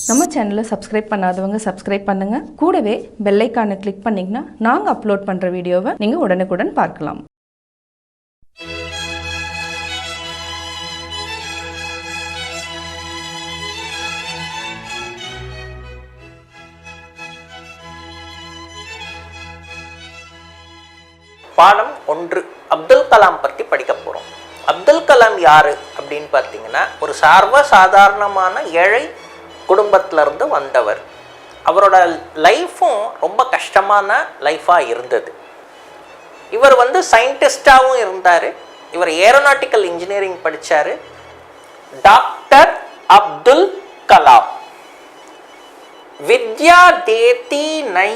நம்ம சேனலை சப்ஸ்கிரைப் பண்ணாதவங்க சப்ஸ்கிரைப் பண்ணுங்க. கூடவே பெல் ஐகானை கிளிக் பண்ணீங்கன்னா நாங்க அப்லோட் பண்ற வீடியோவை நீங்க உடனுக்குடன் பார்க்கலாம். பாடம் 1 அப்துல் கலாம் பற்றி படிக்க போறோம். அப்துல் கலாம் யாரு அப்படின்னு பார்த்தீங்கன்னா ஒரு சாதாரணமான ஏழை குடும்பத்திலிருந்து வந்தவர். அவரோட லைஃப்பும் ரொம்ப கஷ்டமான லைஃபாக இருந்தது. இவர் சயின்டிஸ்டாகவும் இருந்தார். இவர் ஏரோநாட்டிக்கல் இன்ஜினியரிங் படித்தார். டாக்டர் அப்துல் கலாம். வித்யா தேதி நை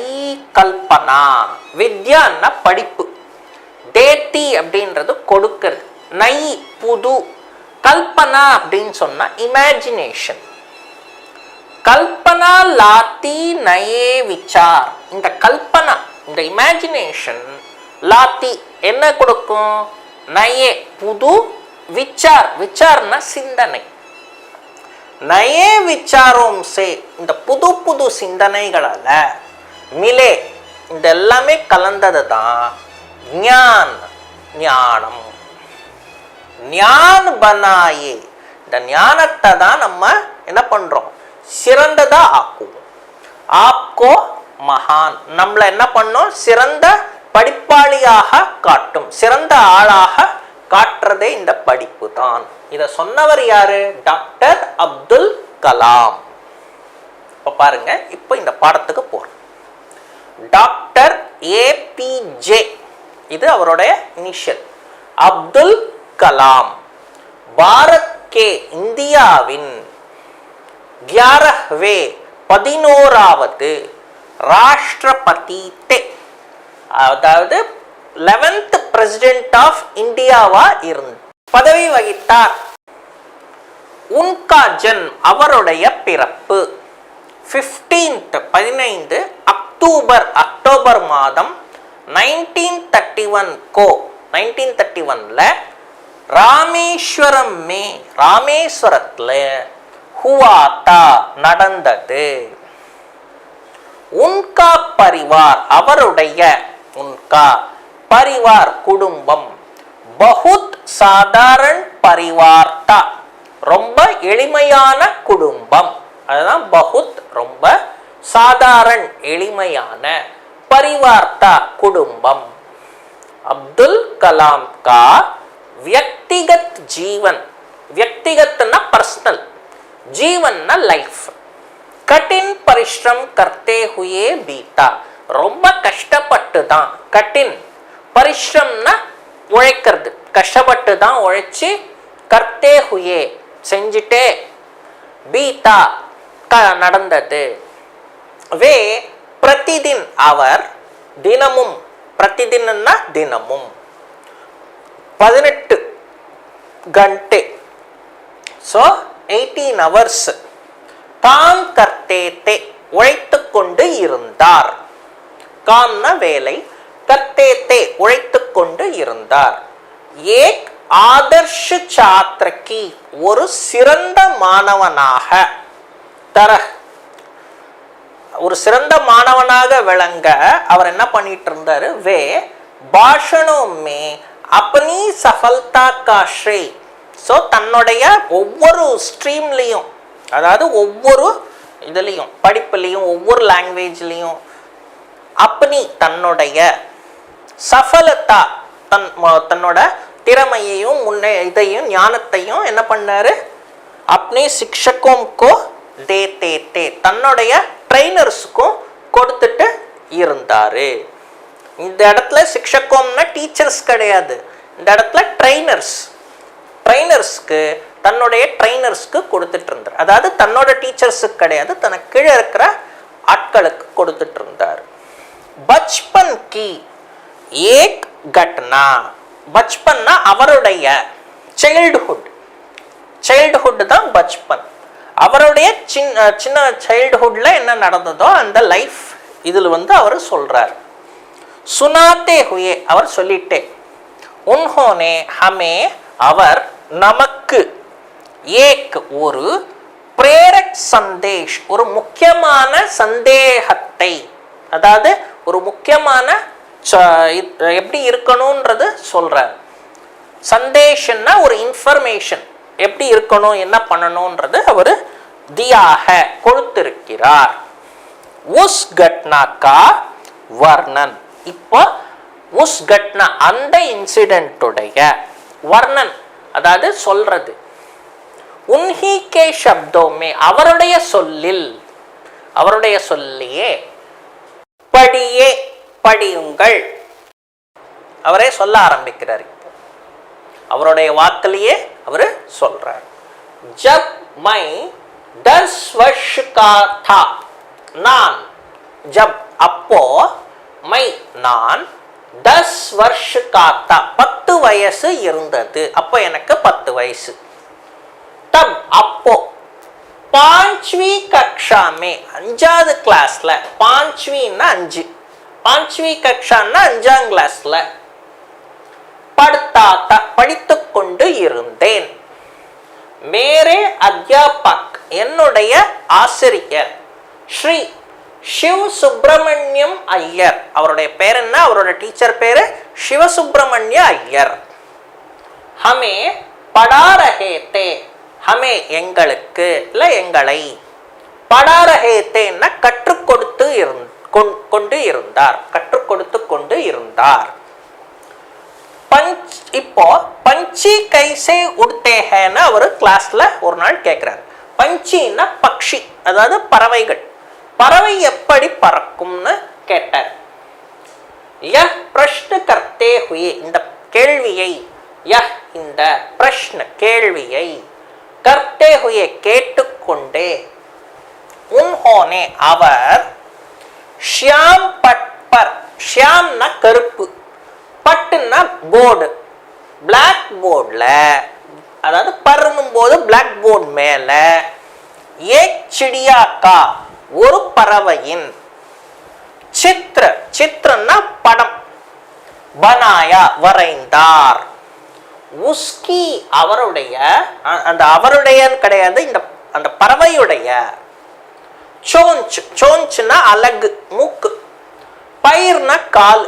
கல்பனா. வித்யான்னா படிப்பு, தேதி அப்படின்றது கொடுக்கிறது, நை புது, கல்பனா அப்படின்னு சொன்னா இமேஜினேஷன். கல்பனா லாத்தி நயே விசார். இந்த கல்பனா, இந்த இமேஜினேஷன், லாத்தி என்ன கொடுக்கும்? நயே புது, விசார், விசார்னா சிந்தனை. நயே விசாரோம் சே, இந்த புது புது சிந்தனைகளால மிலே, இந்த எல்லாமே கலந்தது தான் ஞான், ஞானம். ஞான் பனாயே, இந்த ஞானத்தை தான் நம்ம என்ன பண்றோம்? சிறந்ததா ஆக்கும். ஆப்கோ மகான், நம்மளை என்ன பண்ணோம்? சிறந்த படிப்பாளியாக காட்டும், சிறந்த ஆளாக காட்டுறதே இந்த படிப்பு தான். இத சொன்னவர் யாரு? டாக்டர் அப்துல் கலாம். இப்ப பாருங்க, இப்ப இந்த பாடத்துக்கு போறோம். டாக்டர் ஏபிஜே, இது அவருடைய இனிஷியல். அப்துல் கலாம் பாரத் கே, இந்தியாவின் 11வது ராஷ்டிரபதி தே, அதாவது 11th பிரசிடென்ட் ஆஃப் இந்தியாவா இருந்து பதவி வகித்தார். உன்கா ஜன்ம், அவருடைய பிறப்பு 15 அக்டோபர் மாதம் 1931 கோ, 1931ல ராமேஸ்வரம் மே, ராமேஸ்வரத்துல ஹுவாத்தா நடந்தது. உன்கா பரிவார், அவருடைய உன்கா பரிவார் குடும்பம், பகுத் சாதாரண் பரிவார் தா, ரொம்ப எளிமையான குடும்பம். அதுதான் பகுத், ரொம்ப சாதாரண் எளிமையான, பரிவார்த்தா குடும்பம். அப்துல் கலாம் கா வியக்திகத் ஜீவன், வியக்திகத்னா பர்சனல், जीवनना लाइफ, कठिन परिश्रम करते हुए बीता, ரொம்ப கஷ்டப்பட்டு தான், கடின் பரிஷ்ரம்னா உழைக்கிறது, கஷ்டப்பட்டு தான் உழைச்சி, கர்த்தே ஹுயே செஞ்சிட்டே, பீதா நடந்தது. வே பிரதிதின், அவர் தினமும், பிரதிதின்னா தினமும் 18 घंटे, சோ 18 hours काम करते थे, உழைத்து கொண்டு இருந்தார். காம்னா வேலை, करते थे உழைத்து கொண்டு இருந்தார். ஏக் ஆதர்ஷ छात्र की, ஒரு சிறந்த மாணவனாக, தரஹ் ஒரு சிறந்த மாணவனாக விளங்க அவர் என்ன பண்ணிட்டு இருந்தாரு? வே भाषणों में अपनी सफलता का श्रेय, ஸோ தன்னுடைய ஒவ்வொரு ஸ்ட்ரீம்லையும், அதாவது ஒவ்வொரு இதுலையும், படிப்புலையும், ஒவ்வொரு லாங்குவேஜ்லையும், அப்பனி தன்னுடைய சஃபலத்தா, தன்னோட திறமையையும் இதையும் ஞானத்தையும் என்ன பண்ணாரு? அப்னே சிக்ஷகோம்கோ தேதே தே, தன்னுடைய ட்ரைனர்ஸுக்கும் கொடுத்துட்டு இருந்தாரு. இந்த இடத்துல சிக்ஷகோம்னா டீச்சர்ஸ் கிடையாது, இந்த இடத்துல ட்ரைனர்ஸ், ட்ரைனர்ஸ்க்கு, தன்னுடைய ட்ரைனர்ஸ்க்கு கொடுத்துட்டு இருந்தார். அதாவது தன்னோட டீச்சர்ஸுக்கு கிடையாது, தனக்கு கீழே இருக்கிற ஆட்களுக்கு கொடுத்துட்டு இருந்தார். பச்பன் கி ஏக் கட்னா, பச்பன்னா அவருடைய சைல்டுஹுட், சைல்டுஹுட் தான் பச்பன். அவருடைய சின்ன சைல்டுஹுட்ல என்ன நடந்ததோ அந்த லைஃப் இதில் அவர் சொல்றார். சுனாத்தே ஹுயே, அவர் சொல்லிட்டே, உன்ஹோனே ஹமே, அவர் நமக்கு, ஏக் ஒரு, பிரேரக் முக்கியத் சந்தேஷ், ஒரு முக்கியமான சந்தேகத்தை, அதாவது ஒரு முக்கியமான எப்படி இருக்கணும்ன்றது சொல்றார். சந்தேஷன்னா ஒரு இன்ஃபர்மேஷன், எப்படி இருக்கணும் என்ன பண்ணணும்ன்றது அவர் தியாக கொடுத்திருக்கிறார். உஸ் घटना का वर्णन, இப்போ உஸ் घटना அந்த இன்சிடென்ட் உடைய வர்ணன், அதாவது சொல்றது. உன்ஹி கே शब्दों में, அவருடைய சொல்லில், அவருடைய சொல்லியே, படியே படியுங்கள், அவரே சொல்ல ஆரம்பிக்கிறார். அவருடைய வாக்கிலேயே அவர் சொல்றார். जब मैं 10 वर्ष का था, நான், ஜப் அப்போ, மை நான், 10 वर्ष का था 10 வயசு இருந்தது, அப்போ எனக்கு 10 வயசு. தப் அப்போ, 5वीं कक्षा में, 5வது கிளாஸ்ல, 5वीன்னா 5, 5वीं कक्षाன்னா 5ஆம் கிளாஸ்ல, पढ़ता था படித்துக் கொண்டு இருந்தேன். मेरे अध्यापक என்னுடைய ஆசிரியர் ஸ்ரீ शिव सुब्रमण्यम अय्यर, அவருடைய பேர் என்ன, அவருடைய டீச்சர் பேரு சிவசுப்பிரமணிய ஐயர். हमें पढ़ा रहे थे, हमें எங்களுக்கு இல்ல எங்களை, पढ़ा रहे थे ன்னா கற்றுக் கொடுத்து கொண்டு இருந்தார், கற்றுக் கொடுத்து கொண்டு இருந்தார். இப்போ பஞ்சி கைசே உடுத்தே ஹேன்னு அவர் கிளாஸ்ல ஒரு நாள் கேட்கிறார். பஞ்சின்னா பக்ஷி, அதாவது பறவைகள், பறவை எப்படி பறக்கும்னு கேட்டார். யஹ் பிரஷ்ன கர்த்தே ஹுயே, இந்த கேள்வியை, யஹ் இந்த பிரஷ்ன கேள்வியை, கர்த்தே ஹுயே கேட்டுக்கொண்டே, உன்ஹோனே அவர், ஷியாம் பட் பர், ஷியாம்னா கருப்பு, பட்டுன்னா போர்டு, பிளாக் போர்டில், அதாவது பருணும் போது பிளாக் போர்டு மேல, ஏக் சிடியா கா ஒரு பறவையின், சித்ர சித்ரன்னா படம், பனாயா வரைந்தார், உஸ்கி அவருடைய, அந்த அவருடைய கிடையாது, இந்த அந்த பறவையுடைய, சோஞ்ச் சோஞ்ச்னா அலகு மூக்கு, பயிர்னா கால்,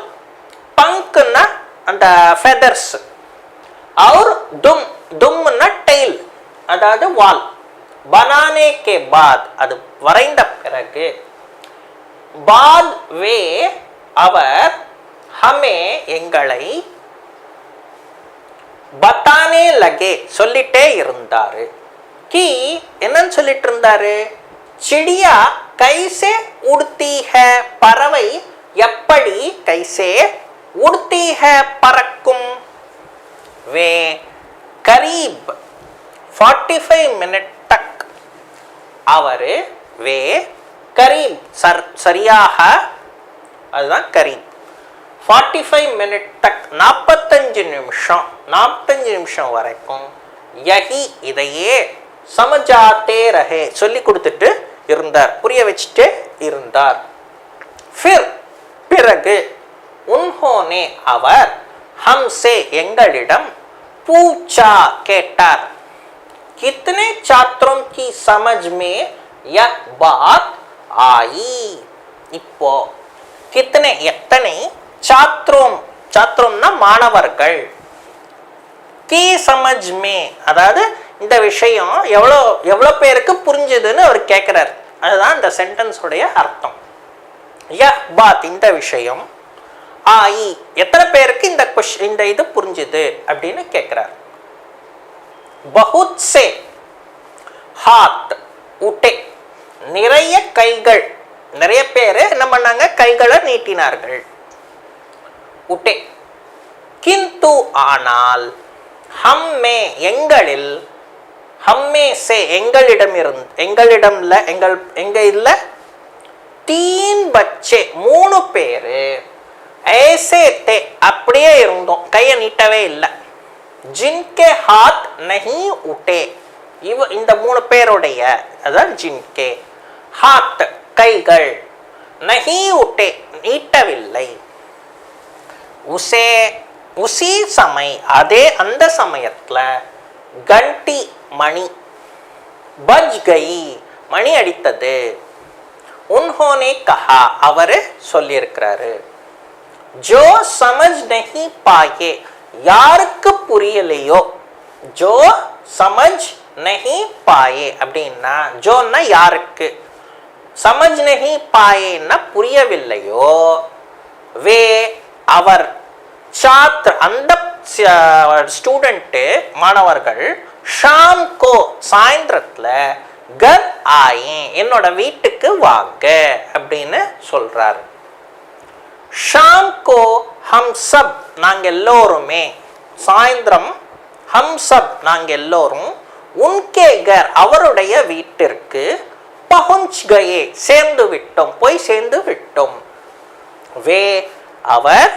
पंखना அந்த feathers, और दुम दुमना tail, அதாவது வால். बनाने के बाद அது வரைந்த பிறகு, बाद वे அவர், हमें எங்களை, बताने लगे சொல்லிட்டே இருந்தாரு. कि என்னன்னு சொல்லிட்டு இருந்தாரு, चिड़िया कैसे उड़ती है, பறவை எப்படி, कैसे उड़ती है परकुम, वे करीब 45 मिनट तक, அவர் वे करीब சரியாக, அதுதான் करीब 45 मिनट तक 45 நிமிஷம், 45 நிமிஷம் வரைக்கும், यही இதையே, समझाते रहे சொல்லி கொடுத்துட்டு இருந்தார், புரிய வச்சுட்டே இருந்தார். फिर பிறகு, उन्होंने அவர், हमसे எங்களிடம், पूछा கேட்டார், कितने छात्रों की समझ में यह बात आई, இப்போ कितने எத்தனை, छात्रों छात्रोंனா மாணவர்கள், की समझ में அதாவது இந்த விஷயம் எவ்வளோ எவ்வளோ பேருக்கு புரிஞ்சுதுன்னு அவர் கேட்கிறார். அதுதான் இந்த சென்டென்ஸ் உடைய அர்த்தம். यह बात இந்த விஷயம், ஆயி எத்தனை பேருக்கு இந்த இது புரிஞ்சுது அப்படின்னு கேட்கிறார். बहुत से हाथ उठे, நிறைய கைகள், நிறைய பேர் என்ன பண்ணாங்க, கைகளை நீட்டினார்கள். உட்டே, किंतु ஆனால், हम्मे எங்களில், हम्मे से எங்களிடம்ல எங்க இல்ல, 3 बच्चे 3 பேரு, ऐसे थे அப்படியே இருந்தோம், கையை நீட்டவே இல்லை. जिनके हाथ नहीं उठे, இந்த 3 பேருடைய, அதான் जिनके हाथ கைகள், नहीं उठे நீட்டவில்லை. उसी समय அதே அந்த சமயத்துல, घंटी மணி, बज गई மணி அடித்தது. உன்ஹோனே கஹா அவரு சொல்லியிருக்கிறாரு. ஜோ சமஜ் நஹி பாயே யாருக்கு புரியலையோ, ஜோ சமஜ் நஹி பாயே அப்படின்னா ஜோன்னா யாருக்கு, சமஜ் நஹி பாயேன்னா புரியவில்லையோ, வே அவர் சாத்ர அந்த ஸ்டூடெண்ட் மாணவர்கள் ஷாம் கோ சாயந்திரத்துல கர் ஆயே என்னோட வீட்டுக்கு வாங்க அப்படின்னு சொல்றாரு. ஷாம் கோ ஹம் சப் நாங்க எல்லோருமே, சாயந்திரம் ஹம் சப் நாங்க எல்லோரும் உன்கே கர் அவருடைய வீட்டிற்கு பஹுஞ்ச் கயே சேர்ந்து விட்டோம், போய் சேர்ந்து விட்டோம். வே அவர்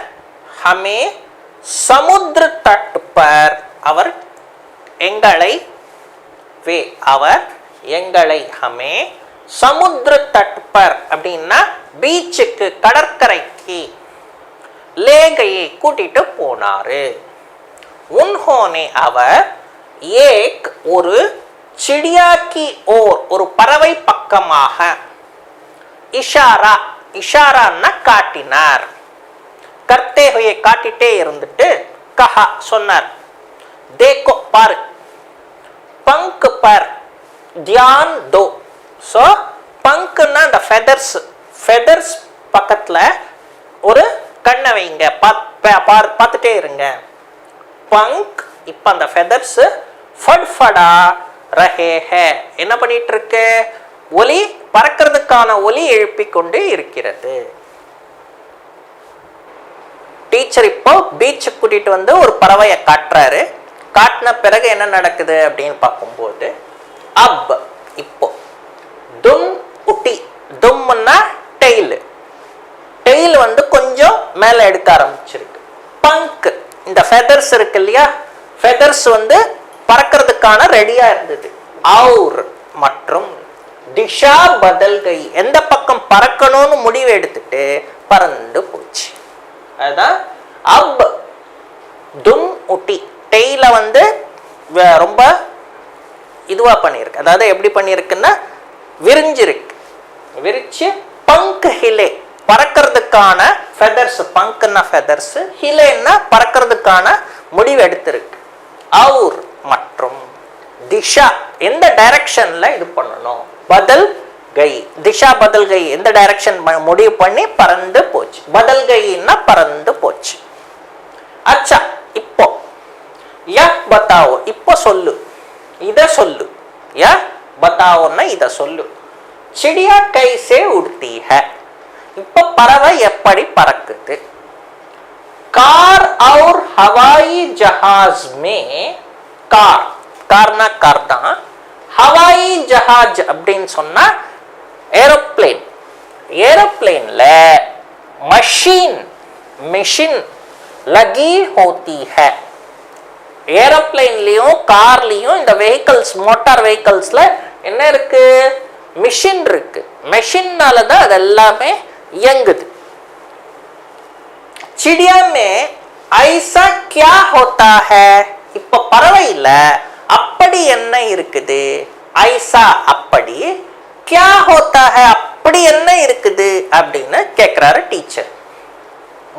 ஹமே சமுத்திர தட் பர் அவர் எங்களை, வே அவர் எங்களை ஹமே சமுத்திர தட் பர் அப்படின்னா பீச்சுக்கு கடற்கரைக்கு லேகையை கூட்டிட்டு போனாரு. உன்ஹோனே அவர் ஏக் ஒரு சிடியாக்கி ஓர் ஒரு பறவை பக்கமாக இஷாரா இஷாரான்னா காட்டினார். கர்த்தே ஹுயே காட்டிட்டே இருந்துட்டு கஹா சொன்னார். தேக்கோ பாரு, பங்க் பர் தியான் தோ. ஸோ பங்க்னா அந்த ஃபெதர்ஸ், ஃபெதர்ஸ் பக்கத்தில் ஒரு கண்ணை வைங்க, பார்த்துட்டே இருங்க. பங்க் இப்போ அந்த ஃபெதர்ஸ் ஃபட்ஃபடா ரஹே ஹே என்ன பண்ணிட்டு இருக்கு, ஒலி பறக்கிறதுக்கான ஒலி எழுப்பி கொண்டு இருக்கிறது. டீச்சர் இப்போ பீச்சுக்கு கூட்டிட்டு வந்து ஒரு பறவையை காட்டுறாரு. காட்டின பிறகு என்ன நடக்குது அப்படின்னு பார்க்கும்போது அப் இப்போ தும் உட்டி, தும்னா டெய்ல், டெய்ல் வந்து கொஞ்சம் மேலே எடுக்க ஆரம்பிச்சிருக்கு. பங்க் இந்த ஃபெதர்ஸ் இருக்கு இல்லையா, ஃபெதர்ஸ் வந்து பறக்கிறதுக்கான ரெடியா இருந்தது. அவுர் மற்றும் திஷா பதல்கை எந்த பக்கம் பறக்கணும்னு முடிவு எடுத்துட்டு பறந்து போச்சு. அதுதான் அப் தும் உட்டி. டெய்ல வந்து ரொம்ப இதுவா பண்ணியிருக்கு, அதாவது எப்படி பண்ணியிருக்குன்னா விரிஞ்சிருக்கு, விரிச்சு பங்க் ஹிலே பறக்கிறதுக்கான ஃபெதர்ஸ், பங்க்னா ஃபெதர்ஸ், ஹிலேன்னா பறக்கிறதுக்கான முடிவு எடுத்திருக்கு. அவுர் மற்றும் திஷா எந்த டைரக்ஷன்ல இது பண்ணணும், பதல் கை, திஷா பதல் கை எந்த டைரக்ஷன் முடிவு பண்ணி பறந்து போச்சு. பதல் கைன்னா பறந்து போச்சு. அச்சா இப்போ யா பத்தாவோ இப்போ சொல்லு, இத சொல்லு. யா பத்தாவோன்னா இத சொல்லு. சிடியா கைசே உடுத்தி ஹை இப்ப பறவை எப்படி பறக்குது. கார் और हवाई जहाज में கார், கார்னா கார் தான். ஹவாயி ஜஹாஜ் அப்படின்னு சொன்னா ஏரோப்ளேன், ஏரோப்ளேன்ல மஷீன் மிஷின் லகி ஹோத்தி है. ஏரோப்ளேன்லயும் கார்லயும் இந்த வெஹிக்கிள்ஸ், மோட்டார் வெஹிக்கிள்ஸ்ல என்ன இருக்கு, மிஷின் இருக்கு. மெஷின்னால தான் அது எல்லாமே இயங்குது. चिड़िया में ऐसा क्या होता है இப்ப பறவையில அப்படி என்ன இருக்குது, ஐசா அப்படி, क्या होता है அப்படி என்ன இருக்குது அப்படின்னு கேக்குறாரு டீச்சர்.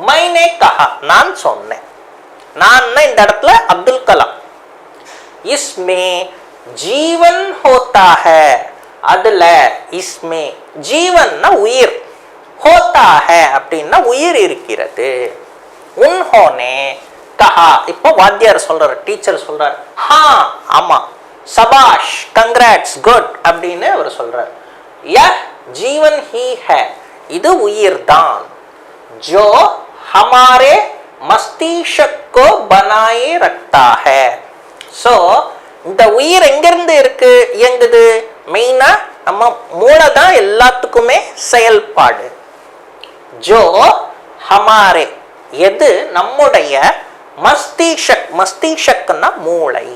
मैंने कहा நான் சொன்னேன், நான் இந்த இடத்துல அப்துல் கலாம். इसमें जीवन होता है அதுல, इसमें जीवनனா உயிர், होता है அப்படின்னா உயிர் இருக்கிறது. உன்ஹோனே கஹா இப்போ வாத்தியார் சொல்றாரு, டீச்சர் சொல்றாரு. ஹா ஆமா, சபாஷ், கங்க்ராட்ஸ், குட் அப்படின்னு அவர் சொல்றாரு. யஹ் ஜீவன் ஹி है இது உயிர் தான். जो हमारे मस्तिष्क को बनाए रखता है. सो இந்த உயிர் எங்கிருந்து இருக்கு, இயங்குது, மெயினா நம்ம மூளை தான் எல்லாத்துக்குமே செயல்பாடு. जो हमारे எது நம்முடைய மஸ்திஷக், மஸ்திஷக்னா மூளை,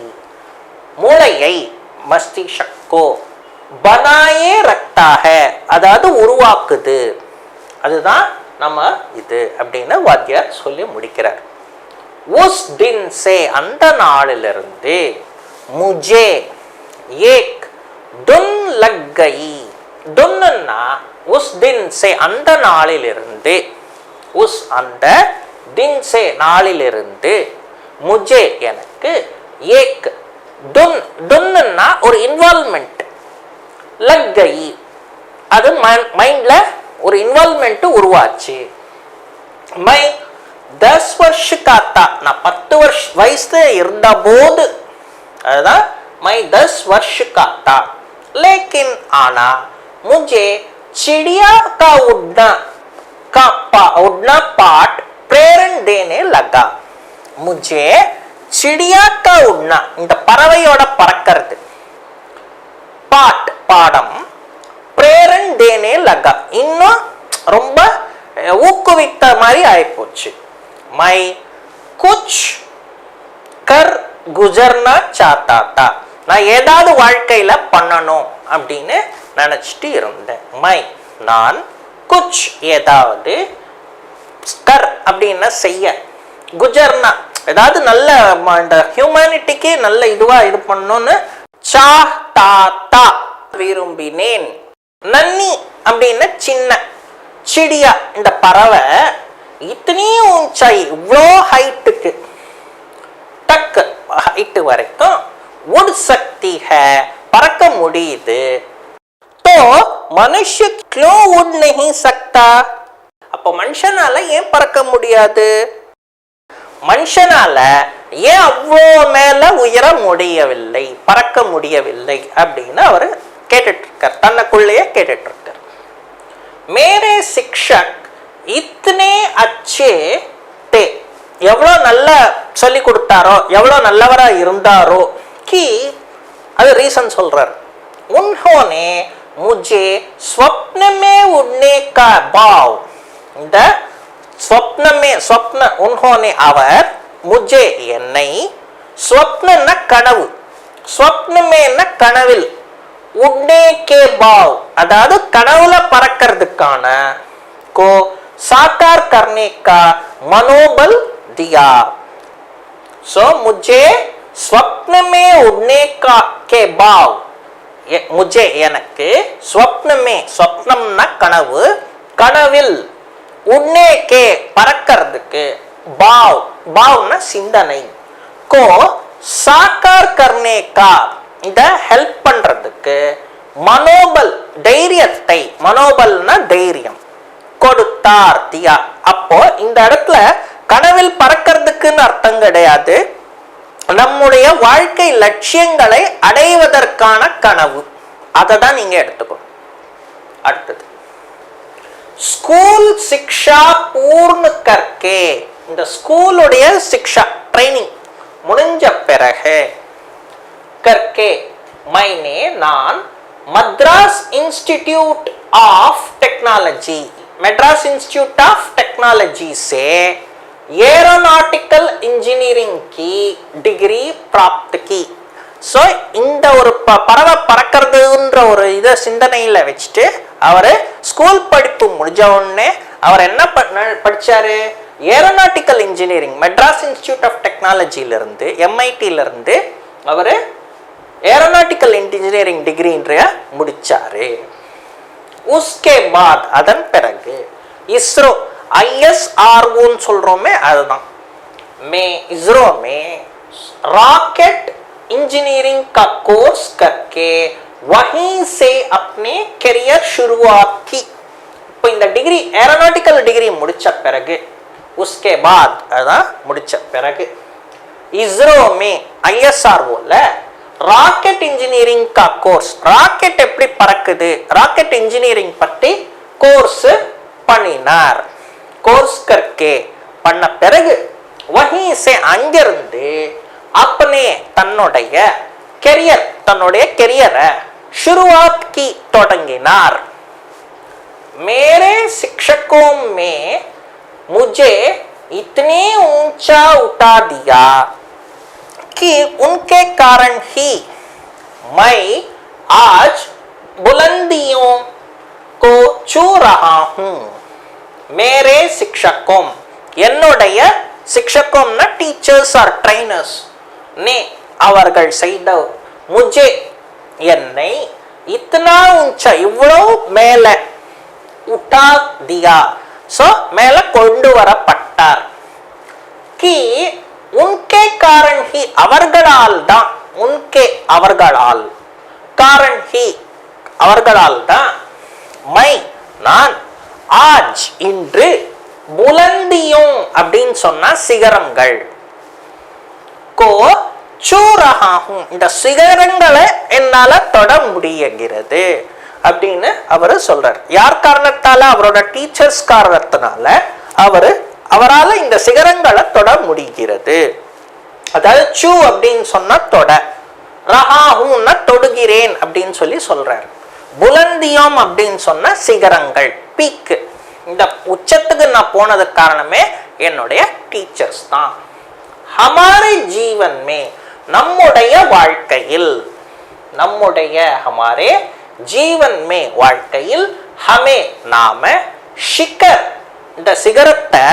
மூளையை மஸ்திஷக்கோ பனாயே ரக்தா ஹை அதாவது உருவாக்குது, அதுதான் நம்ம இது அப்படின்னு வாத்தியார் சொல்லி முடிக்கிறார். உஸ் தின் சே அந்த நாளிலிருந்து முஜே ஏக் दुन लग गई. दुन्ना उस दिन से அந்த நாளிலிருந்து உஸ் அந்த दिन से நாளிலிருந்து मुझे எனக்கு एक दुन दुन्ना ஒரு இன்வால்வ்மெண்ட் लग गई அது மைண்ட்ல ஒரு இன்வால்வ்மெண்ட் உருவாச்சு. मैं 10 वर्ष का था நான் 10 वर्ष வயசுல இருந்த போது அதுதான் मैं 10 वर्ष का था. लेकिन आना मुझे चिड़िया का उड़ना पाठ प्रेरण देने लगा. मुझे चिड़िया का उड़ना இந்த பறவையோட பறக்கிறது பாட் பாடம் प्रेरण देने लगा இன்னும் ரொம்ப ஊக்குவித்த மாதிரி ஆயிப்போச்சு. मैं कुछ कर गुजरना चाहता था நான் ஏதாவது வாழ்க்கையில பண்ணணும் அப்படின்னு நினைச்சிட்டு இருந்தேன். மை நான் குச் ஏதாவது கர் அப்படின்னா செய்ய குஜர்னா ஏதாவது நல்ல இந்த ஹியூமனிட்டிக்கு நல்ல இதுவா இது பண்ணணும்னு சாஹ்தாதா விரும்பினேன். நன்னி அப்படின்னா சின்ன சிடியா இந்த பறவை இத்தனை ஊஞ்சாய் இவ்வளோ ஹைட்டுக்கு டக்கு ஹைட்டு வரைக்கும் उड़ सकती है பறக்க முடியுது. तो मनुष्य क्यों उड़ नहीं सकता அப்ப மனுஷனால ஏன் பறக்க முடியாது? மனுஷனால ஏன் அவ்வளோ மேல உயர முடியவில்லை பறக்க முடியவில்லை அப்படின்னு அவர் கேட்டுட்டு இருக்கார், தன்னுக்குள்ளேயே கேட்டுட்டு இருக்கார். மேரே சிக்ஷக் இத்தனை அச்சே தே எவ்வளோ நல்ல சொல்லி கொடுத்தாரோ எவ்வளோ நல்லவரா இருந்தாரோ कि அது ரீசன் சொல்றார். उन्होंने मुझे स्वप्न में उड़ने का भाव இந்த स्वप्न उन्होंने அவர் मुझे என்னை स्वप्न கனவு स्वप्न में கனவில் उड़ने के भाव அதாவது கனவுல பறக்கிறதுக்கான को साकार करने का मनोबल दिया. सो मुझे स्वप्न में उड़ने का के भाव मुझे எனக்கு स्वप्न में स्वप्नம்னா கனவு கனவில் उड़ने के பறக்கிறதுக்கு भाव भावना சிந்தனை को साकार करने का இத ஹெல்ப் பண்றதுக்கு மனோபல் தைரியத்தை மனோபல்னா தைரியம் கொடுத்தார் தியா. அப்போ இந்த இடத்துல கனவில் பறக்கிறதுக்குன்னு அர்த்தம் கிடையாது, நம்முடைய வாழ்க்கை லட்சியங்களை அடைவதற்கான கனவு. அதை தான் நீங்க எடுத்துக்கணும். அடுத்தது ஸ்கூல் சிக்ஷா பூர்ண கர்க்கே இந்த ஸ்கூலுடைய சிக்ஷா ட்ரைனிங் முடிஞ்ச பிறகு கர்க்கே மைனே நான் Madras Institute of Technology Madras Institute of Technology से एरोनॉटिकल इंजीनियरिंग की डिग्री प्राप्त की. ஸோ இந்த ஒரு பறவை பறக்கிறதுன்ற ஒரு இதை சிந்தனையில் வச்சுட்டு அவர் ஸ்கூல் படிப்பு முடிஞ்ச உடனே அவர் என்ன படித்தார்? Aeronautical engineering Madras Institute of டெக்னாலஜியிலிருந்து MIT அவர் ஏரோநாட்டிக்கல் இன்ஜினியரிங் டிகிரின்ற முடிச்சாரு. உஸ்கே பாத் அதன் பிறகு இஸ்ரோ ISROன்னு சொல்றோமே அதுதான் மே இஸ்ரோ மே रॉकेट इंजीनियरिंग का कोर्स करके वहीं से अपने करियर शुरुआत की. இப்போ இந்த டிகிரி ஏரோநாட்டிக்கல் டிகிரி முடிச்ச பிறகு उसके बाद அதான் முடிச்ச பிறகு இஸ்ரோ மே ISROல ராக்கெட் இன்ஜினியரிங் கா கோர்ஸ் ராக்கெட் எப்படி பறக்குது ராக்கெட் இன்ஜினியரிங் பற்றி கோர்ஸ் பண்ணினார். கோர்ஸ் करके பண்ண பிறகு वहीं से அங்கிருந்து अपने தன்னுடைய கெரியரை शुरुआत की தொடங்கினார். मेरे शिक्षकों में मुझे इतने ऊंचा उठा दिया कि उनके कारण ही मैं आज बुलंदियों को छू रहा हूं. मेरे शिक्षकों என்னுடைய शिक्षकों टीचर्स और ट्रेनर्स ने அவர்கள் செய்த मुझे என்னை இத்தனா உச்சா இவ்வளோ மேல உட்டா தியா சோ மேல கொண்டு வரப்பட்டார். கி உன்கே காரண் ஹி அவர்களால் தான், உன்கே அவர்களால், காரண் ஹி அவர்களால் தான், மை நான், ஆஜ் இன்று, புலந்தியும் அப்படின்னு சொன்னா சிகரங்கள், கோ சூரஹாகும் இந்த சிகரங்களை என்னால தொட முடியுகிறது அப்படின்னு அவரு சொல்றார். யார் காரணத்தால? அவரோட டீச்சர்ஸ் காரணத்தினால அவரால் இந்த சிகரங்களை தொட முடிகிறது. அதாவது சூ அப்படின்னு சொன்னா தொட, ரஹாஹுன்னா தொடுகிறேன் அப்படின்னு சொல்லி சொல்றாரு. புலந்தியம் அப்படின்னு சொன்னா சிகரங்கள், பீக்கு. இந்த உச்சத்துக்கு நான் போனது காரணமே என்னுடைய டீச்சர்ஸ் தான். ஹமாரே ஜீவன் மே நம்முடைய வாழ்க்கையில், நம்முடைய ஹமாரே ஜீவன் மே வாழ்க்கையில், ஹமே நாம, ஷிகர் இந்த சிகரத்தை,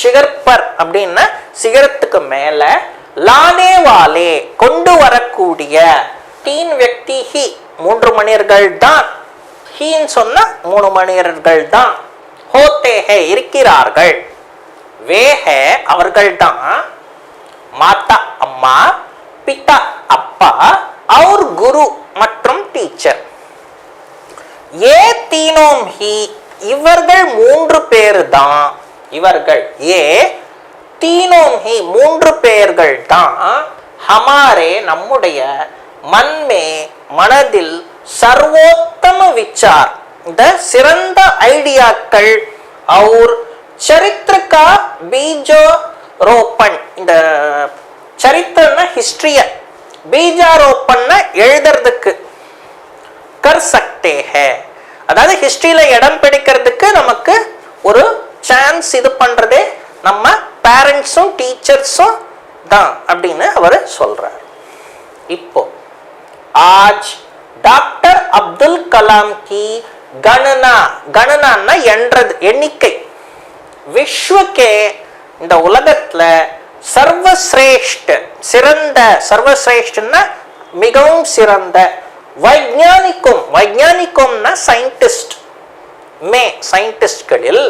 ஷிகர்பர் அப்படின்னா சிகரத்துக்கு மேல, லானே வாலே கொண்டு வரக்கூடிய, தீன் வியக்தி ஹி மூன்று மனிதர்கள் தான், ஹீன்னு சொன்னா மூணு மனிதர்கள் தான், ஹோத்தே ஹே இருக்கிறார்கள், வே ஹே அவர்கள் தான், மாதா அம்மா, பிதா அப்பா, और குரு மற்றும் டீச்சர். ஏ தீனோம் ஹி இவர்கள் மூன்று பேர் தான், இவர்கள் ஏ தீனோம் ஹி மூன்று பேர்கள் தான், ஹமாரே நம்முடைய, மன்மே மனதில், சர்வோத்தம விச்சார் இந்த சிறந்த ஐடியாக்கள், और சரித்திர கா பீஜாரோபன் இந்த சரித்திரன ஹிஸ்டரிய பீஜாரோபன் எழுதுறதுக்கு, கர் சக்தே ஹே அதாவது ஹிஸ்டரியில இடம் பிடிக்கிறதுக்கு நமக்கு ஒரு சான்ஸ் இது பண்றதே நம்ம பேரண்ட்ஸும் டீச்சர்ஸும் தான் அப்படின்னு அவர் சொல்றார். இப்போ ஆஜ் டாக்டர் அப்துல் கலாம் கி கணனா, கணனான்னா என்றது எண்ணிக்கை, விஸ்வக்கே இந்த உலகத்துல, சர்வசிரேஷ்ட சிறந்த, சர்வசிரேஷ்டன்னா மிகவும் சிறந்த, வைஞானிக்கும், வைஞானிக்கும்னா சயின்டிஸ்ட், மே சயின்டிஸ்ட்களில்,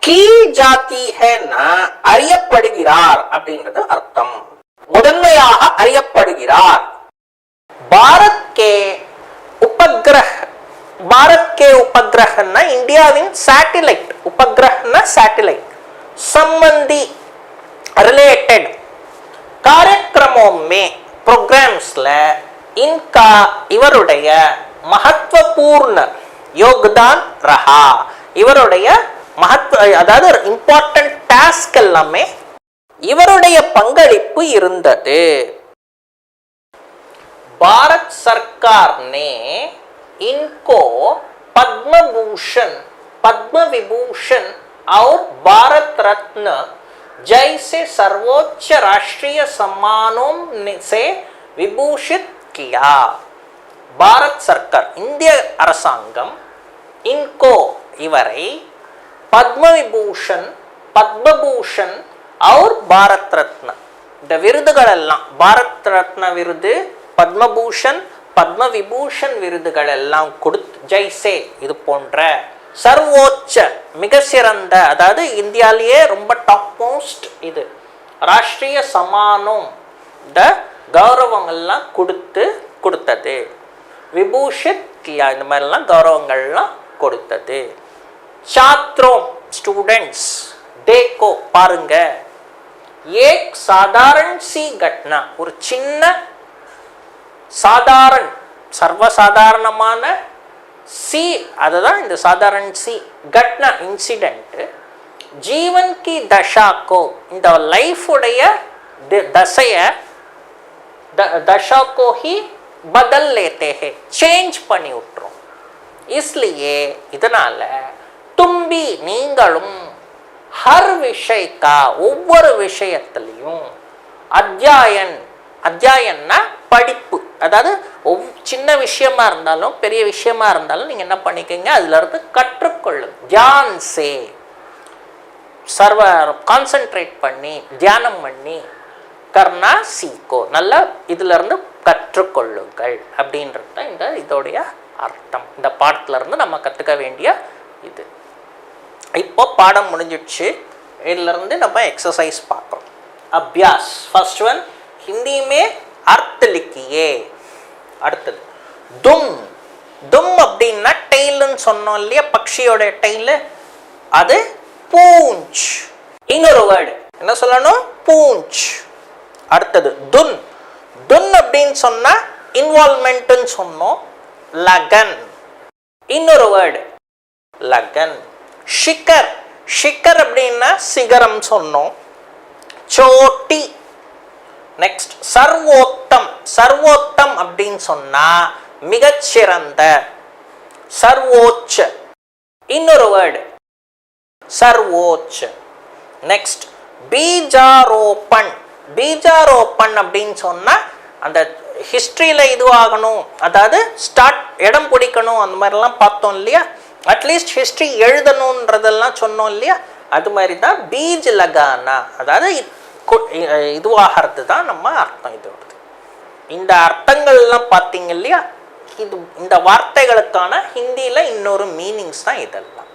கீ ஜாதி ஹேன்னா அறியப்படுகிறார் அப்படின்றது அர்த்தம், முதன்மையாக அறியப்படுகிறார். பாரத் கே உபகிரஹ், பாரத் கே உபகிரஹ்னா இந்தியாவின் சேட்டிலைட், உபகிரஹ்னா சேட்டிலைட், சம்பந்தி ரிலேட்டட் காரியக்கிரமோம் மே ப்ரோக்ராம்ஸ்ல, இன்கா இவருடைய, மகத்துவபூர்ண யோகதான் ரஹா இவருடைய மகத்துவ அதாவது இம்பார்ட்டன்ட் டாஸ்க் எல்லாமே இவருடைய பங்களிப்பு இருந்தது. भारत सरकार ने इनको पद्म भूषण, पद्म विभूषण और भारत रत्न जैसे सर्वोच्च राष्ट्रीय सम्मानों से विभूषित किया. भारत सरकार इंडिय அரசாங்கம் इनको இவரை பத்ம விபூஷன், பத்மபூஷன் और भारत रत्न இந்த விருதுகள் எல்லாம், பாரத் ரத்ன விருது, பத்மபூஷன், பத்ம விபூஷன் விருதுகள் எல்லாம் கொடுத்து, ஜெய்சே இது போன்ற சர்வோச்ச மிக சிறந்த, அதாவது இந்தியாவிலேயே ரொம்ப டாப் மோஸ்ட் இது ராஷ்டிரிய சமானம் இந்த கௌரவங்கள்லாம் கொடுத்தது. விபூஷித் கியா இந்த மாதிரிலாம் கௌரவங்கள்லாம் கொடுத்தது. சாத்ரோம் ஸ்டூடெண்ட்ஸ் தேக்கோ பாருங்க, ஏக் சாதாரண சி கட்னா ஒரு சின்ன சாதாரண சர்வசாதாரணமான சி, அதுதான் இந்த சாதாரண சி கட்னா இன்சிடென்ட், ஜீவன் கி தஷாக்கோ இந்த லைஃப் உடைய தசைய दशा को ही बदल लेते हैं, चेंज பண்ணி விட்டுரும். इसलिए இதனால तुम भी நீங்களும் हर विषय का ஒவ்வொரு விஷயத்திலையும் அத்தியாயன், அத்தியாயன்னா படிப்பு, அதாவது சின்ன விஷயமா இருந்தாலும் பெரிய விஷயமா இருந்தாலும் நீங்க என்ன பண்ணிக்கங்க, அதுல இருந்து கற்றுக்கொள்ளுங்க. தியான் சே சர்வ கான்சென்ட்ரேட் பண்ணி தியானம் பண்ணி கர்னா சீக்கோ நல்லா இதுல இருந்து கற்றுக்கொள்ளுங்கள் அப்படின்றது தான் இந்த இதோடைய அர்த்தம். இந்த பாடத்துல இருந்து நம்ம கற்றுக்க வேண்டிய இது. இப்போ பாடம் முடிஞ்சிடுச்சு. இதிலிருந்து நம்ம எக்ஸசைஸ் பார்க்குறோம். அபியாஸ் ஃபர்ஸ்ட் ஒன், हिंदी में अर्थ लिखिए. அடுத்தது தும். தும் அப்படின்னா டெய்லுன்னு சொன்னோம் இல்லையா, பக்ஷியோட டெய்லு, அது பூஞ்ச். இன்னொரு வேர்டு என்ன சொல்லணும்? பூஞ்ச். அடுத்தது துன். துன் அப்படின்னு சொன்னா இன்வால்மெண்ட்னு சொன்னோம், லகன். இன்னொரு வேர்டு லகன். ஷிகர். ஷிகர் அப்படின்னா சிகரம் சொன்னோம், சோட்டி. நெக்ஸ்ட் சர்வோத்தம். சர்வோத்தம் அப்படின்னு சொன்னா மிகச்சிறந்த, சர்வோச்ச. இன்னொரு வேர்டு சர்வோச்ச. நெக்ஸ்ட் பீஜாரோபன். பீஜாரோபன் அப்படின்னு சொன்னா அந்த ஹிஸ்டரியில இதுவாகணும், அதாவது ஸ்டார்ட் இடம் பிடிக்கணும், அந்த மாதிரிலாம் பார்த்தோம் இல்லையா. அட்லீஸ்ட் ஹிஸ்டரி எழுதணுன்றதெல்லாம் சொன்னோம் இல்லையா, அது மாதிரி தான் பீஜ் லகானா, அதாவது இதுவாகிறது தான் நம்ம அர்த்தம். இது இந்த அர்த்தங்கள்லாம் பார்த்தீங்க இல்லையா, இது இந்த வார்த்தைகளுக்கான ஹிந்தியில இன்னொரு மீனிங்ஸ் தான் இதெல்லாம்.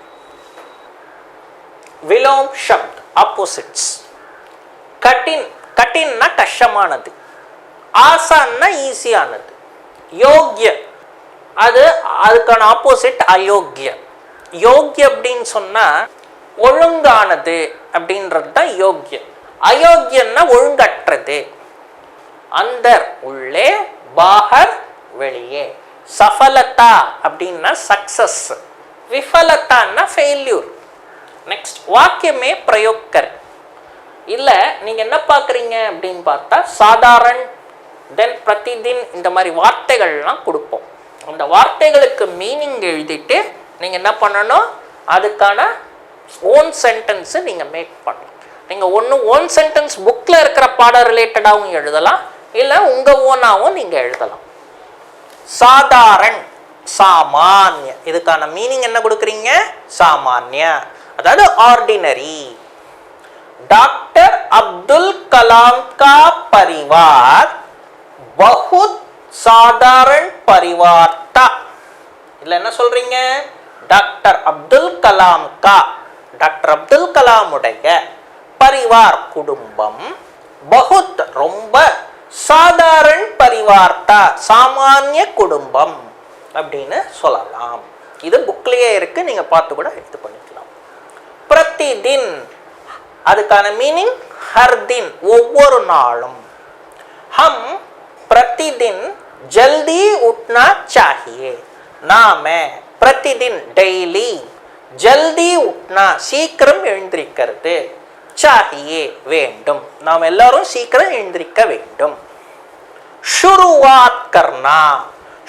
விலோம் ஷப்த் ஆப்போசிட்ஸ். கட்டின். கட்டின்னா கஷ்டமானது, ஆசான்னா ஈஸியானது. யோக்ய அது அதுக்கான ஆப்போசிட் அயோக்கிய. யோக்கிய அப்படின்னு சொன்னா ஒழுங்கானது அப்படின்றது தான் யோக்கிய. அயோக்கியன்னா ஒழுங்கற்றது. அந்தர் உள்ளே, பாஹர் வெளியே. சஃபலதா அப்படின்னா சக்சஸ், விஃபலதான்னா ஃபெயில்யூர். நெக்ஸ்ட் வாக்கியமே பிரயோகர். இல்ல நீங்க என்ன பாக்குறீங்க அப்படின்னு பார்த்தா சாதாரண, தென் பிரதிதின், இந்த மாதிரி வார்த்தைகள்லாம் கொடுப்போம். அந்த வார்த்தைகளுக்கு மீனிங் எழுதிட்டு நீங்க என்ன பண்ணணும், அதுக்கான ஓன் சென்டென்ஸ் நீங்க மேக் பண்ணணும். நீங்க ஒன்று ஓன் சென்டென்ஸ் புக்ல இருக்கிற பாடம் ரிலேட்டடாகவும் எழுதலாம், இல்லை உங்க ஓனாவும் நீங்க எழுதலாம். சாதாரண், சாமானிய, இதுக்கான மீனிங் என்ன கொடுக்குறீங்க? சாமானிய, அதாவது ஆர்டினரி. डॉक्टर अब्दुल कलाम का परिवार बहुत साधारण परिवार था. இல்ல என்ன சொல்றீங்க? டாக்டர் அப்துல் கலாம் கா, டாக்டர் அப்துல் கலாம் உடைய பரிவார் குடும்பம், பகுத் ரொம்ப, சாதாரண பரிவார் தா சாமானிய குடும்பம் அப்படின்னு சொல்லலாம். இது புக்லயே இருக்கு, நீங்க பார்த்து கூட இது பண்ணிக்கலாம். பிரதிதின், அதுக்கான மீனிங் ஹர் தின், ஒவ்வொரு நாளும். ஹம் பிரதிதின் ஜல்தி உட்னா சாஹியே, நாம பிரதிதின் டெய்லி, ஜல்தி உட்னா சீக்கிரம் எழுந்திருக்கிறது, சாஹியே வேண்டும், நாம் எல்லாரும் சீக்கிரம் எழுந்திருக்க வேண்டும். ஷுருவாத் கர்னா.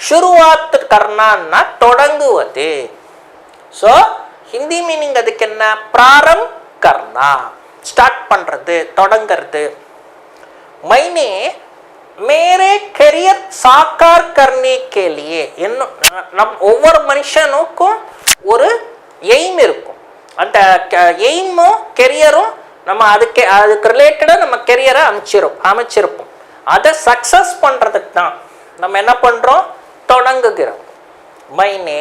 ஷுருவாத் கர்னான்னா தொடங்குவது. ஸோ ஹிந்தி மீனிங் அதுக்கு என்ன? பிராரம் கர்னா, ஸ்டார்ட் பண்றது, தொடங்கிறது. मैंने मेरे करियर साकार करने के लिए, நம் ஒவ்வொரு மனுஷனுக்கும் ஒரு எய்ம் இருக்கும். அந்த எய்மும் கெரியரும் நம்ம அதுக்கு ரிலேட்டடாக நம்ம கெரியரை அமைச்சிருப்போம். அதை சக்சஸ் பண்றதுக்கு தான் நம்ம என்ன பண்றோம்? தொடங்குகிறோம். मैंने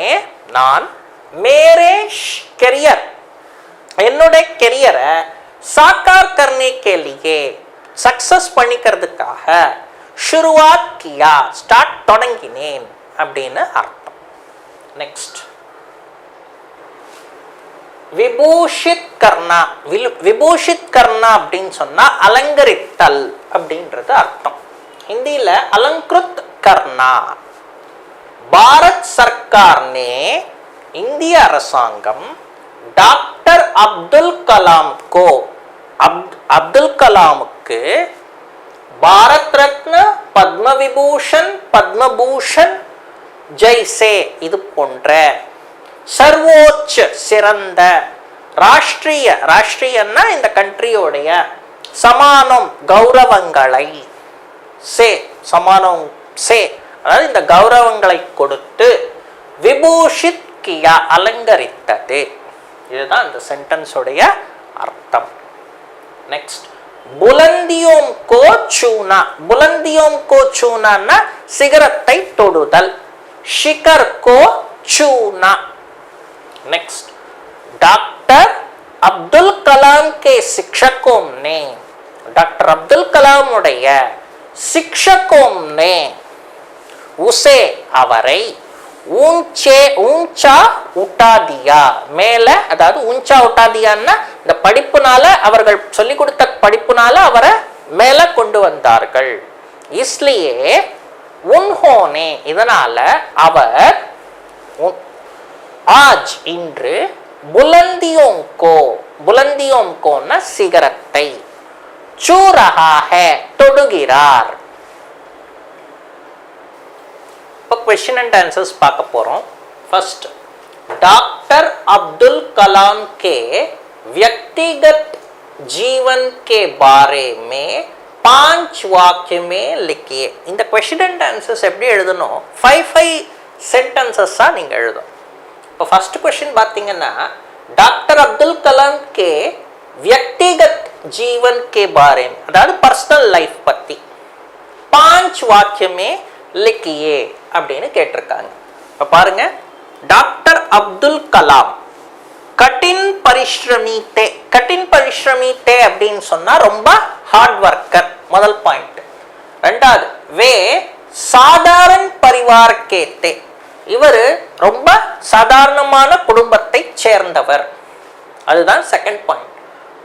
நான், மேரே கெரியர் என்னுடைய கெரியரை சாக்கார் கர்னே கே லியே சக்சஸ் பண்ணிக்கிறதுக்காக ஷுருவாத் கியா ஸ்டார்ட் தொடங்கினேன் அப்படின்னு அர்த்தம். நெக்ஸ்ட் விபூஷித் கர்னா. விபூஷித் கர்னா அப்படின்னு சொன்னா அலங்கரித்தல் அப்படின்றது அர்த்தம். ஹிந்தியில அலங்கிருத் கர்னா. பாரத் சர்க்கார் நே, இந்திய அரசாங்கம் டாக்டர் அப்துல் கலாம் கோ, அப்துல் கலாமுக்கு பாரத் ரத்ன, பத்ம விபூஷன், பத்மபூஷன் ஜெய்சே இது போன்ற சர்வோச்ச சிறந்த, ராஷ்டிரிய, ராஷ்டிரியன்னா இந்த கண்ட்ரியோடைய, சமானம் கௌரவங்களை, சே சமானம் சே அதாவது இந்த கௌரவங்களை கொடுத்து, விபூஷித் கியா அலங்கரித்தது. இதுதான் இந்த சென்டென்ஸோடைய அர்த்தம். நெக்ஸ்ட் புலந்தியோம் கோ சூனா. புலந்தியோம் கோ சூனா சிகரத்தை தொடுதல். ஷிகர் கோ சூனா. नेक्स्ट, डॉक्टर अब्दुल कलाम के शिक्षकों ने, डॉक्टर अब्दुल कलाम उடைய शिक्षकों ने उसे அவரை ஊஞ்சா உட்டா தியா. மேல அதாவது ஊஞ்சா உட்டா தியான்னா இந்த படிப்புனால அவர்கள் சொல்லிக் கொடுத்த படிப்புனால அவரை மேல கொண்டு வந்தார்கள். इसलिए उन्होंने இதனால அவர் आज இன்று बुलंदियों को न सिगरத்தை छू रहा है தொடுகிறார். இப்போ क्वेश्चन एंड आंसर्स பார்க்க போறோம். फर्स्ट, डॉक्टर अब्दुल कलाम के व्यक्तिगत जीवन के बारे में 5 वाक्य में लिखिए. இந்த क्वेश्चन एंड आंसर्स எப்படி எழுதணும்? 5 சென்டென்சஸா நீங்க எழுதணும். இப்போ फर्स्ट क्वेश्चन பாத்தீங்கன்னா, डॉक्टर अब्दुल कलाम के व्यक्तिगत जीवन के बारे में அதாவது पर्सनल लाइफ பத்தி 5 वाक्य में लिखिए அப்படின்னு கேட்டிருக்காங்க. இப்ப பாருங்க, டாக்டர் அப்துல் கலாம் கடின் பரிஸ்ரமி தே. கடின் பரிஸ்ரமி தே அப்படின்னு சொன்னா ரொம்ப ஹார்ட் ஒர்க்கர், முதல் பாயிண்ட். ரெண்டாவது, வே சாதாரண பரிவார் கே தே. இவர் ரொம்ப சாதாரணமான குடும்பத்தை சேர்ந்தவர், அதுதான் செகண்ட் பாயிண்ட்.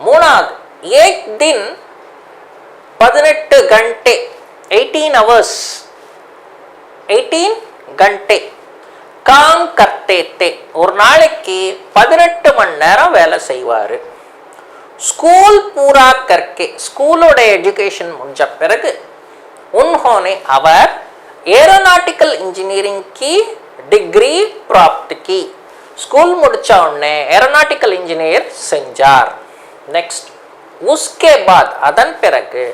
மூணாவது, एक दिन 18 घंटे 18 hours 18 घंटे काम करते थे. ஒரு நாளைக்கு 18 மணி நேரம் வேலை செய்வாரு. ஸ்கூல் பூரா கர்க்கே, ஸ்கூலோட எஜுகேஷன் முடிஞ்ச பிறகு उन्होंने அவர் ஏரோநாட்டிக்கல் இன்ஜினியரிங் की डिग्री प्राप्त की. ஸ்கூல் முடிச்ச உடனே ஏரோநாட்டிக்கல் இன்ஜினியர் செஞ்சார். नेक्स्ट, उसके बाद அதன் பிறகு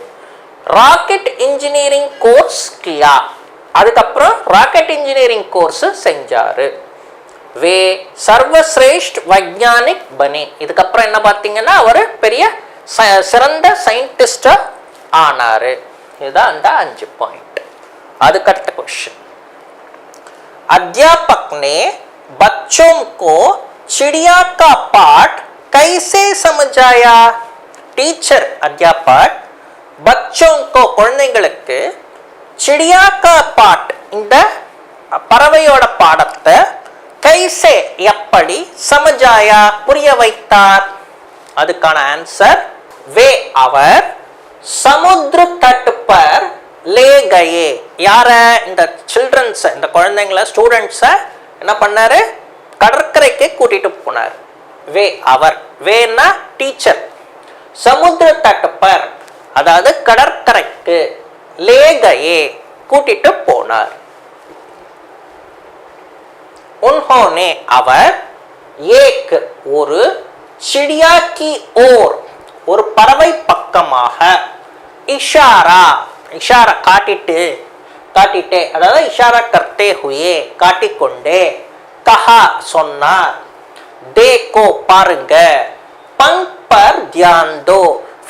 ராக்கெட் இன்ஜினியரிங் கோர்ஸ் किया. அதுக்கப்புறம் ராக்கெட் இன்ஜினியரிங் கோர்ஸ் செஞ்சாரு. வே சர்வஸ்ரேஷ்ட வைஜானிக் பனே. இதுக்கப்புறம் என்ன பார்த்தீங்கன்னா அவர் பெரிய சிறந்த சயின்டிஸ்டா ஆனாரு. இதுதான் அந்த 5 பாயிண்ட். அதுக்கடுத்த क्वेश्चन, अध्यापक ने बच्चों को चिड़िया का पाठ कैसे समझाया. टीचर अध्यापक बच्चों को குழந்தைகளுக்கு चिड़िया का पाठ இந்த பறவையோட பாடத்தை கைசே எப்படி समझाया புரிய வைத்தார். அதுக்கான ஆன்சர், வே அவர் समुद्र तट पर ले गए. யார? இந்த சில்ட்ரன்ஸ், இந்த குழந்தைங்களை, ஸ்டூடெண்ட்ஸ என்ன பண்ணாரு? கடற்கரைக்கு கூட்டிட்டு போனார். வே அவர், வேனா டீச்சர், சமுத்திர தட் பர் அதாவது கடற்கரைக்கு, ले गए கூட்டிட்டு போனார். उन्होंने அவர் एक ஒரு चिड़िया की ओर ஒரு பறவை பக்கமாக इशारा इशारा காட்டிட்டே அதாவது इशारा करते हुए காட்டிக்கொண்டே कहा சொன்னார். देखो பாருங்க, पंख पर ध्यान दो.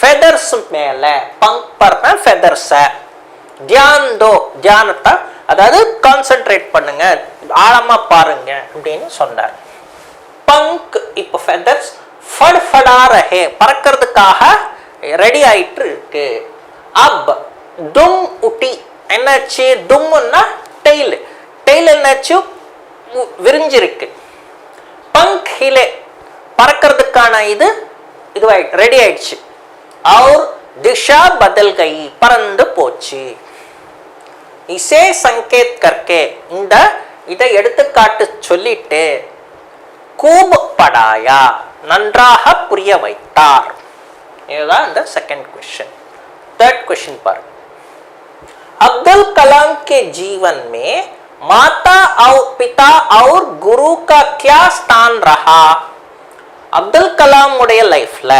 feathers மேல, पंख पर feathers, ध्यान दो தியானத்தை அதாவது கான்சென்ட்ரேட் பண்ணுங்க, ஆழமா பாருங்க அப்படின்னு சொன்னார். पंख இப்போ feathers फड़फड़ा रहे பறக்கிறதுக்காக ரெடி ஆயிட்டு இருக்கு. अब दुम उठी என்னாச்சு? தும்னா டெயில், டெயில் என்னாச்சு? விரிஞ்சிருக்கு. पंख हिले பறக்கிறதுக்கான இது ரெடி ஆயிடுச்சு. और दिशा बदल गई பறந்து போச்சு. इसे संकेत करके இந்த இதை எடுத்துக்காட்டு சொல்லிட்டு खूब पढ़ाया நன்றாக புரிய வைத்தார். இதுதான் இந்த செகண்ட் क्वेश्चन. थर्ड क्वेश्चन पर, अब्दुल कलाम के जीवन में माता और पिता और गुरु का क्या स्थान रहा. अब्दुल कलाम उடைய லைஃப்ல,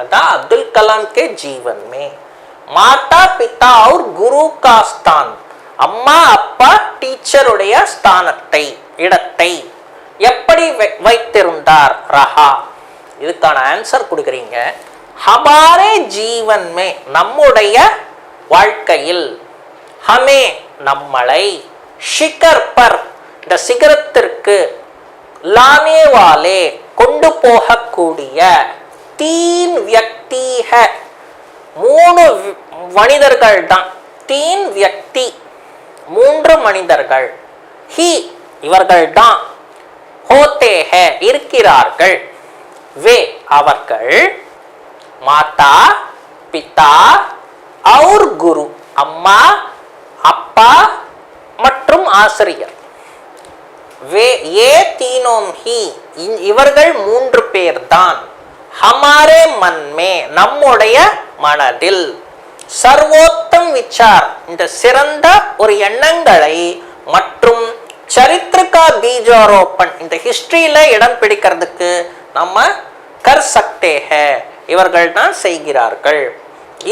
அதான் अब्दुल कलाम के जीवन में माता पिता और गुरु का स्थान, அம்மா அப்பா டீச்சர் உடைய ஸ்தானத்தை, இடத்தை எப்படி வைத்திருந்தார். ரஹா. இதுக்கான ஆன்சர் கொடுக்குறீங்க. ஹமாரே ஜீவன் மே நம்முடைய வாழ்க்கையில், ஹமே நம்மளை, ஷிகர் பர் இந்த சிகரத்திற்கு, லானே வாலே கொண்டு போகக்கூடிய, தீன் வியக்தி ஹை மூணு மனிதர்கள் தான், தீன் வியக்தி மூன்று மனிதர்கள், ஹி இவர்கள் தான், ஹோத்தே ஹை இருக்கிறார்கள், வே அவர்கள், மாதா பிதா और குரு அம்மா அப்பா மற்றும் ஆசிரியர், வே ஏ தீனோம் ஹி இவர்கள் மூன்று பேர் தான், ஹமாரே மன்மே நம்முடைய மனதில், சர்வோத்தம் விசார் இந்த சிறந்த ஒரு எண்ணங்களை மற்றும் சரித்திரகா பீஜாரோபன் இந்த ஹிஸ்டரியில இடம் பிடிக்கிறதுக்கு நம்ம கர் சக்தே ஹை இவர்கள் தான் செய்கிறார்கள்.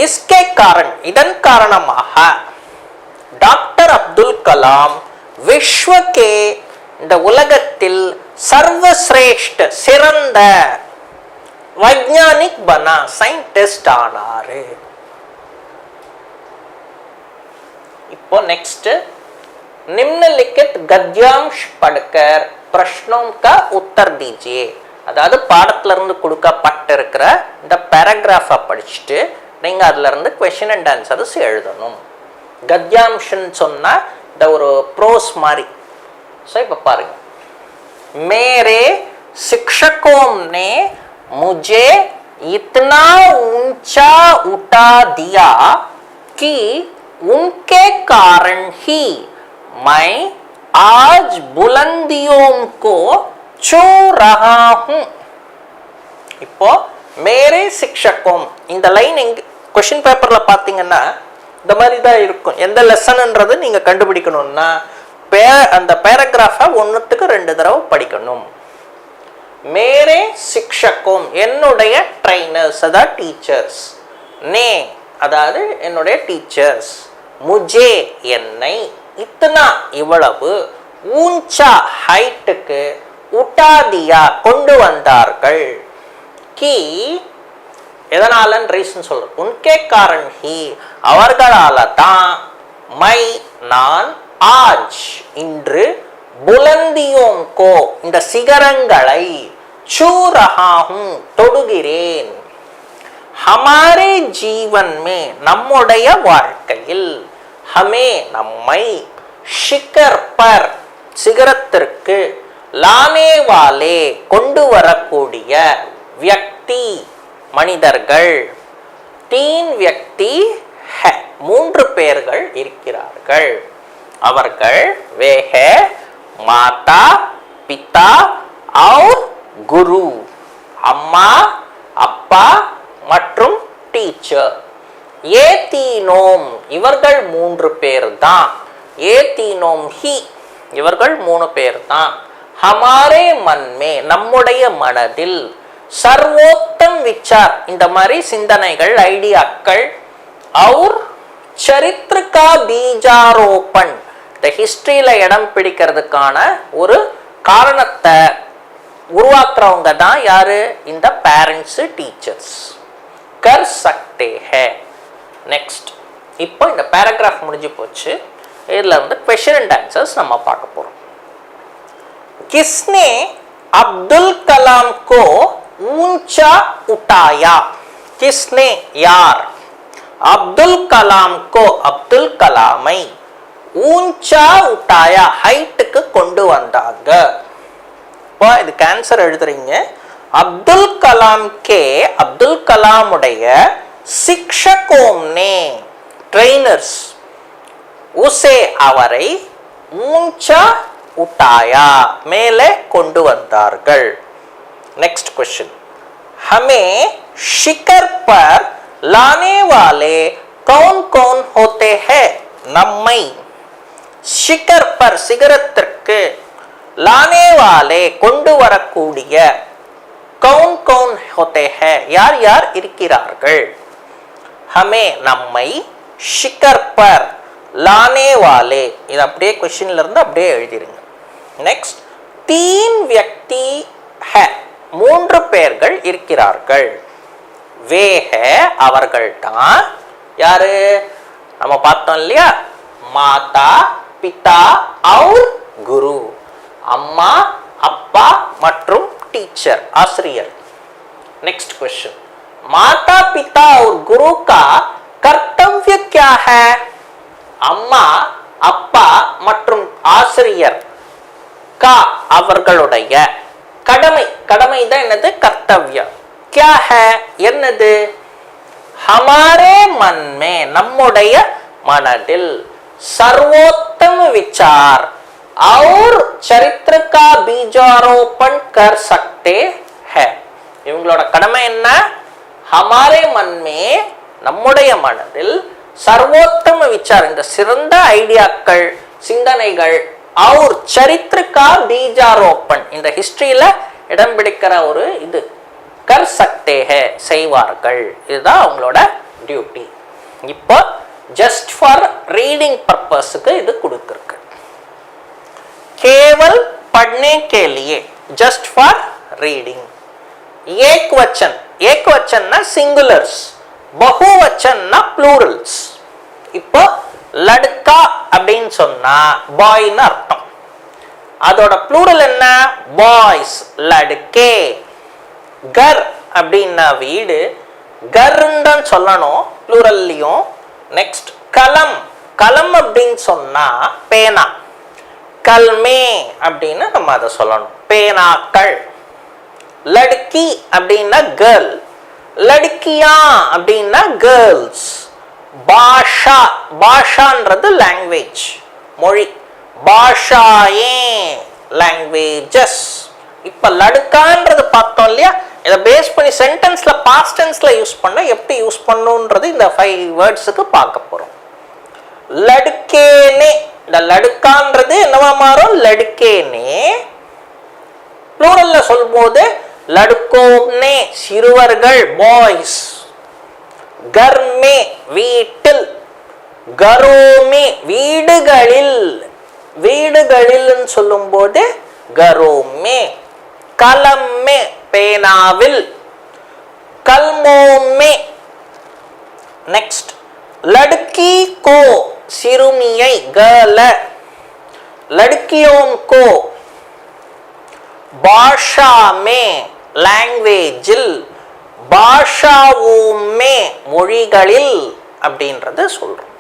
இஸ்கே காரண் இதன் காரணமாக டாக்டர் அப்துல் கலாம் விஸ்வகே இந்த உலகத்தில் சர்வசிரேஷ்ட சிறந்த வைஜ்ஞானிக் பனா சயின்டிஸ்ட் ஆனாரு. இப்போ நெக்ஸ்ட் निम्नलिखित गद्यांश पढ़कर प्रश्नों का उत्तर दीजिए. அதாவது பாடத்துல இருந்து கொடுக்கப்பட்டிருக்கிற இந்த பேராகிராஃபை படிச்சுட்டு நீங்க அதுல இருந்து क्वेश्चन அண்ட் ஆன்சர்ஸ் எழுதணும். கத்யாம்ஷன் சொன்னா இந்த ஒரு ப்ரோஸ் மாதிரி. சோ இப்ப பாருங்க, मेरे शिक्षकों ने मुझे इतना ऊंचा उठा दिया कि उनके कारण ही मैं आज बुलंदियों को छू रहा हूं. இப்போ मेरे शिक्षकों இந்த லைன் क्वेश्चन பேப்பர்ல பாத்தீங்கன்னா இந்த மாதிரி தான் இருக்கும். எந்த லெசன்ன்றது நீங்க கண்டுபிடிக்கணும்னா அந்த பேராகிராஃபை ஒன்னுக்கு 2 தடவை படிக்கணும். मेरे शिक्षकों என்னுடைய ட்ரெய்னர்ஸ் அதாவது டீச்சர்ஸ், நே அதாவது என்னுடைய டீச்சர்ஸ், முஜே என்னை, இத்தனா இவ்வளவு, ஊஞ்சா ஹைட்டுக்கு, உட்டாதியா கொண்டு வந்தார்கள், கி எதனாலன்னு ரீசன் சொல்ற, உன்கே காரண் ஹி அவர்களால தான், மை நான், ஆஜ் இன்று, புலந்தியோம் கோ இந்த சிகரங்களை, சூ ரஹாஹும் தொடுகிறேன், ஹமாரே ஜீவன் மே நம்முடைய வாழ்க்கையில், ஹமே நம்மை, ஷிகர் பர் சிகரத்திற்கு, லானே வாலே கொண்டு வரக்கூடிய, வியக்தி மனிதர்கள், தீன் வியக்தி ஹை மூன்று பேர்கள் இருக்கிறார்கள். அவர்கள் வே ஹை மாதா பிதா और குரு அம்மா அப்பா மற்றும் டீச்சர். ஏ தீனோம் இவர்கள் மூன்று பேர் தான், ஏ தீனோம் ஹி இவர்கள் 3 பேர் தான், ஹமாரே மன்மே நம்முடைய மனதில், சர்வோத்தம் விசார் இந்த மாதிரி சிந்தனைகள் ஐடியாக்கள், और சரித்திரகா பீஜாரோபன் இந்த ஹிஸ்டரியில இடம் பிடிக்கிறதுக்கான ஒரு காரணத்தை உருவாக்குறவங்க தான் யாரு, இந்த பேரண்ட்ஸ் டீச்சர்ஸ். कर सकते हैं. நெக்ஸ்ட் இப்போ இந்த பேராகிராஃப் முடிஞ்சு போச்சு. இதுல இருந்து क्वेश्चन அண்ட் ஆன்சர்ஸ் நம்ம பார்க்க போறோம். किसने अब्दुल कलाम को ऊंचा उठाया? किसने यार अब्दुल कलाम को अब्दुल कलाமை ऊंचा उठाया ஹைட்டுக்கு கொண்டு வந்தாங்க. இப்போ இதுக்கு ஆன்சர் எழுதுறீங்க. அப்துல் கலாம் கே அப்துல் கலாமுடைய சிக்ஷகோம் நே ட்ரெய்னர்ஸ் உசே அவரை ஊஞ்சா உட்டாயா மேலே கொண்டு வந்தார்கள். நெக்ஸ்ட் क्वेश्चन, हमें शिखर पर लाने वाले कौन कौन होते हैं? நம்மை शिखर पर சிகரத்திற்கு, लाने वाले கொண்டு வரக்கூடிய, कौन कौन होते हैं யார் யார் இருக்கிறார்கள்? हमें நம்மை, शिखर पर लाने वाले இது அப்படியே क्वेश्चनல இருந்து அப்படியே எழுதிருங்க. நெக்ஸ்ட், तीन व्यक्ति है மூன்று பேர்கள் இருக்கிறார்கள். வே ஹே அவர்கள் தான் யாரு நம்ம பார்த்தோம் இல்லையா மாதா பிதா और குரு அம்மா அப்பா மற்றும் டீச்சர் ஆசிரியர் नेक्स्ट क्वेश्चन माता पिता और गुरु का कर्तव्य क्या है அம்மா அப்பா மற்றும் ஆசிரியர் का அவர்களுடைய கடமை கடமை தான் என்னது கர்த்தவ்ய क्या है என்னது हमारे मन में நம்முடைய மனதில் सर्वोत्तम विचार और चरित्र का बीजारोपण कर सकते हैं இவங்களோட கடமை என்ன हमारे मन में நம்முடைய மனதில் सर्वोत्तम विचार இந்த சிறந்த ஐடியாக்கள் சிந்தனைகள் और चरित्र का बीजारोपण இந்த ஹிஸ்டரியில இடம் பிடிக்கிற ஒரு இது कर सकते हैं செய்வார்கள் இதுதான் அவங்களோட டியூட்டி இப்போ जस्ट फॉर रीडिंग पर्पस्க்கு இது கொடுத்திருக்கு केवल पढ़ने के लिए जस्ट फॉर रीडिंग एक वचन ना सिंगुलर्स बहुवचन ना प्लूरल्स இப்போ लड़का அப்படினு சொன்னா பாய்னு அர்த்தம் அதோட ப்ளூரல் என்ன பாய்ஸ் लड़के घर அப்படினா வீடு घरன்னு சொல்லணும் ப்ளூரல்லியும் नेक्स्ट कलम कलम அப்படினு சொன்னா பேனா कलमे அப்படினு நம்ம அத சொல்லணும் பேனாக்கள் लड़की அப்படினா गर्ल लड़कियां அப்படினா गर्ल्स பாஷா பாஷான்றது லாங்குவேஜ் மொழி பாஷாயே லாங்குவேஜஸ் இப்ப லடுக்கான்றது பார்த்தோம் இல்லையா இத பேஸ் பண்ணி சென்டென்ஸ்ல பாஸ்ட் டென்ஸ்ல யூஸ் பண்ணா எப்படி யூஸ் பண்ணனும்ன்றது இந்த 5 வேர்ட்ஸ்க்கு பார்க்க போறோம் லடுக்கேனே இந்த லடுக்கான்றது என்னவா மாறும் லடுக்கேனே ப்ளூரல்ல சொல்லும்போது லடுக்கோனே சிறுவர்கள் பாய்ஸ் घर में வீட்டில் घरों में வீடுகளில் வீடுகளில்னு சொல்லும்போது घरों में कलम में पेनाविल कलमों में नेक्स्ट लड़की को सिरुमिயை गर्ल लड़कियों को भाषा में लैंग्वेजिल பாஷாவும் மொழிகளில் அப்படின்றது சொல்றோம்